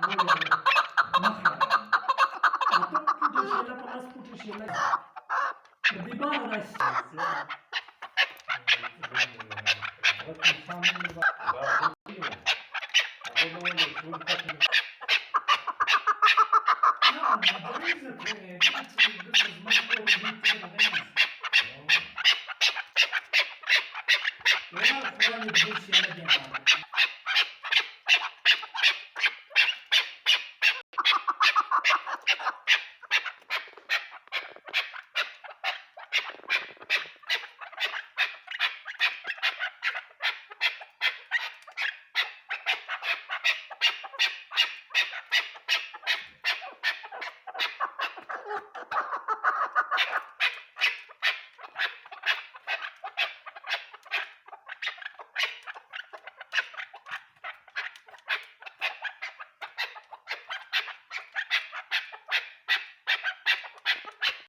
Nahra. A to Puczyszyna po nas Puczyszyna. Wybara się. Bakın sandım